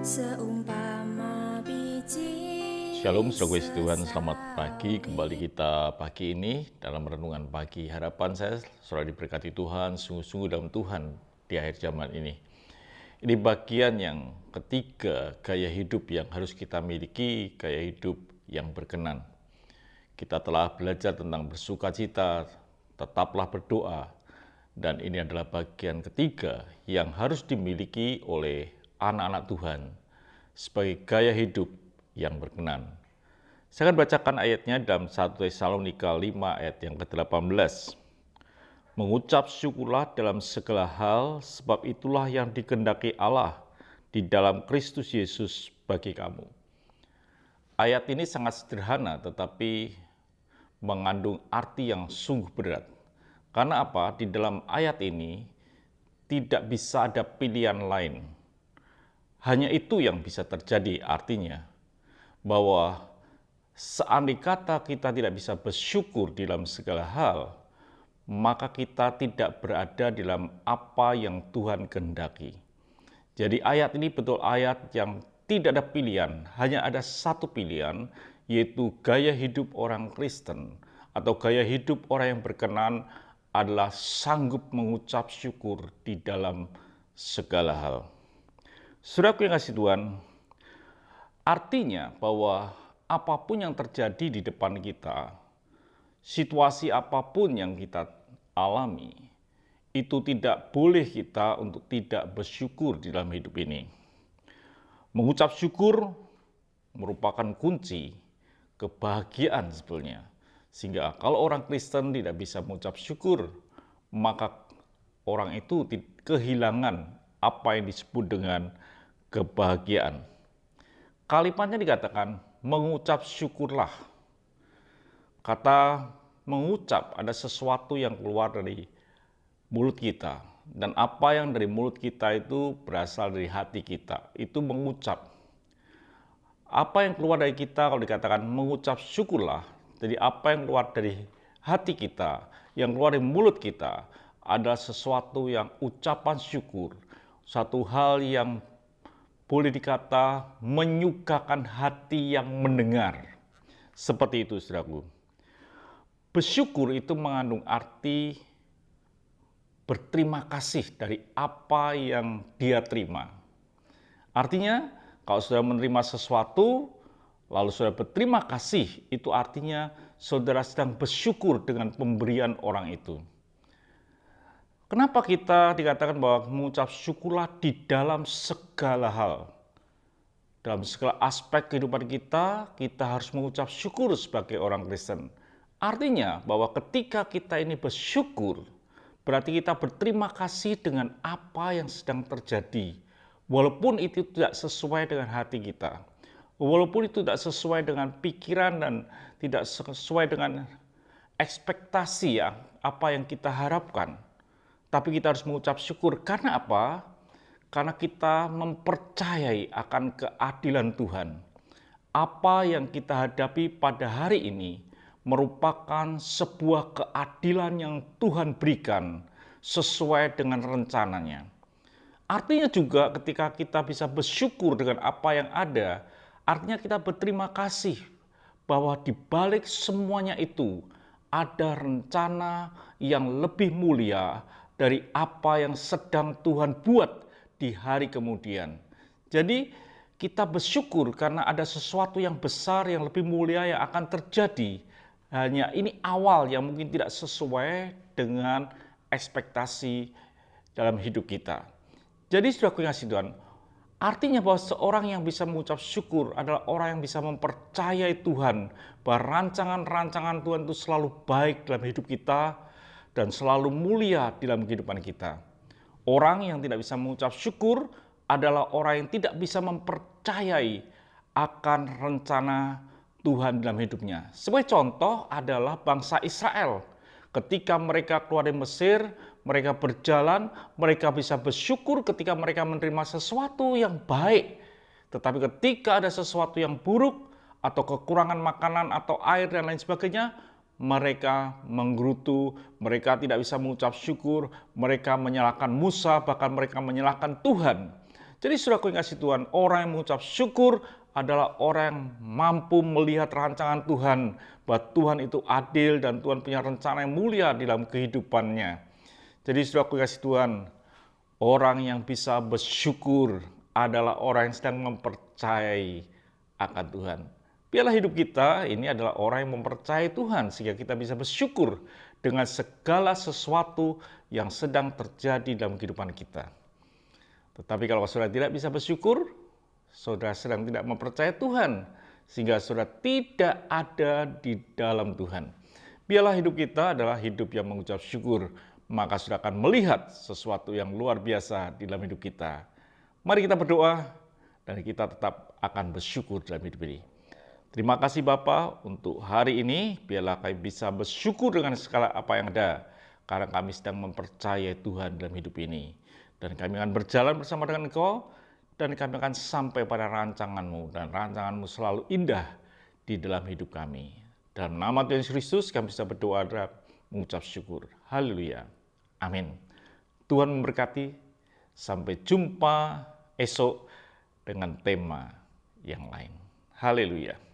Seumpama biji Shalom, saudara kasih Tuhan, selamat pagi. Kembali kita pagi ini dalam renungan pagi. Harapan saya, saudara diberkati Tuhan, sungguh-sungguh dalam Tuhan di akhir zaman ini. Ini bagian yang ketiga, gaya hidup yang harus kita miliki, gaya hidup yang berkenan. Kita telah belajar tentang bersukacita, tetaplah berdoa, dan ini adalah bagian ketiga yang harus dimiliki oleh anak-anak Tuhan sebagai gaya hidup yang berkenan. Saya akan bacakan ayatnya dalam 1 Tesalonika 5 ayat yang ke-18. Mengucap syukurlah dalam segala hal, sebab itulah yang dikehendaki Allah di dalam Kristus Yesus bagi kamu. Ayat ini sangat sederhana tetapi mengandung arti yang sungguh berat. Karena apa? Di dalam ayat ini tidak bisa ada pilihan lain. Hanya itu yang bisa terjadi, artinya bahwa seandai kata kita tidak bisa bersyukur dalam segala hal, maka kita tidak berada dalam apa yang Tuhan kehendaki. Jadi ayat ini betul ayat yang tidak ada pilihan, hanya ada satu pilihan, yaitu gaya hidup orang Kristen atau gaya hidup orang yang berkenan adalah sanggup mengucap syukur di dalam segala hal. Saudaraku yang kasih Tuhan, artinya bahwa apapun yang terjadi di depan kita, situasi apapun yang kita alami, itu tidak boleh kita untuk tidak bersyukur di dalam hidup ini. Mengucap syukur merupakan kunci kebahagiaan sebetulnya. Sehingga kalau orang Kristen tidak bisa mengucap syukur, maka orang itu kehilangan apa yang disebut dengan kebahagiaan. Kalimatnya dikatakan mengucap syukurlah. Kata mengucap ada sesuatu yang keluar dari mulut kita. Dan apa yang dari mulut kita itu berasal dari hati kita. Itu mengucap. Apa yang keluar dari kita kalau dikatakan mengucap syukurlah. Jadi apa yang keluar dari hati kita, yang keluar dari mulut kita adalah sesuatu yang ucapan syukur. Satu hal yang boleh dikata menyukakan hati yang mendengar. Seperti itu, saudaraku. Bersyukur itu mengandung arti berterima kasih dari apa yang dia terima. Artinya, kalau saudara menerima sesuatu, lalu saudara berterima kasih, itu artinya saudara sedang bersyukur dengan pemberian orang itu. Kenapa kita dikatakan bahwa mengucap syukurlah di dalam segala hal? Dalam segala aspek kehidupan kita harus mengucap syukur sebagai orang Kristen. Artinya bahwa ketika kita ini bersyukur, berarti kita berterima kasih dengan apa yang sedang terjadi. Walaupun itu tidak sesuai dengan hati kita. Walaupun itu tidak sesuai dengan pikiran dan tidak sesuai dengan ekspektasi apa yang kita harapkan. Tapi kita harus mengucap syukur. Karena apa? Karena kita mempercayai akan keadilan Tuhan. Apa yang kita hadapi pada hari ini merupakan sebuah keadilan yang Tuhan berikan sesuai dengan rencananya. Artinya juga ketika kita bisa bersyukur dengan apa yang ada, artinya kita berterima kasih bahwa di balik semuanya itu ada rencana yang lebih mulia dari apa yang sedang Tuhan buat di hari kemudian. Jadi kita bersyukur karena ada sesuatu yang besar, yang lebih mulia yang akan terjadi. Hanya ini awal yang mungkin tidak sesuai dengan ekspektasi dalam hidup kita. Jadi saudaraku yang kasih Tuhan, artinya bahwa seorang yang bisa mengucap syukur adalah orang yang bisa mempercayai Tuhan, bahwa rancangan-rancangan Tuhan itu selalu baik dalam hidup kita dan selalu mulia dalam kehidupan kita. Orang yang tidak bisa mengucap syukur adalah orang yang tidak bisa mempercayai akan rencana Tuhan dalam hidupnya. Sebagai contoh adalah bangsa Israel. Ketika mereka keluar dari Mesir, mereka berjalan, mereka bisa bersyukur ketika mereka menerima sesuatu yang baik. Tetapi ketika ada sesuatu yang buruk, atau kekurangan makanan atau air dan lain sebagainya, mereka menggerutu, mereka tidak bisa mengucap syukur, mereka menyalahkan Musa, bahkan mereka menyalahkan Tuhan. Jadi saudaraku yang kasih Tuhan, orang yang mengucap syukur adalah orang yang mampu melihat rancangan Tuhan, bahwa Tuhan itu adil dan Tuhan punya rencana yang mulia di dalam kehidupannya. Jadi saudaraku yang kasih Tuhan, orang yang bisa bersyukur adalah orang yang sedang mempercayai akan Tuhan. Biarlah hidup kita ini adalah orang yang mempercayai Tuhan, sehingga kita bisa bersyukur dengan segala sesuatu yang sedang terjadi dalam kehidupan kita. Tetapi kalau saudara tidak bisa bersyukur, saudara sedang tidak mempercayai Tuhan, sehingga saudara tidak ada di dalam Tuhan. Biarlah hidup kita adalah hidup yang mengucap syukur, maka saudara akan melihat sesuatu yang luar biasa di dalam hidup kita. Mari kita berdoa, dan kita tetap akan bersyukur dalam hidup ini. Terima kasih Bapa untuk hari ini, biarlah kami bisa bersyukur dengan segala apa yang ada, karena kami sedang mempercayai Tuhan dalam hidup ini. Dan kami akan berjalan bersama dengan Engkau, dan kami akan sampai pada rancangan-Mu, dan rancangan-Mu selalu indah di dalam hidup kami. Dalam nama Tuhan Yesus Kristus kami bisa berdoa dan mengucap syukur. Haleluya. Amin. Tuhan memberkati. Sampai jumpa esok dengan tema yang lain. Haleluya.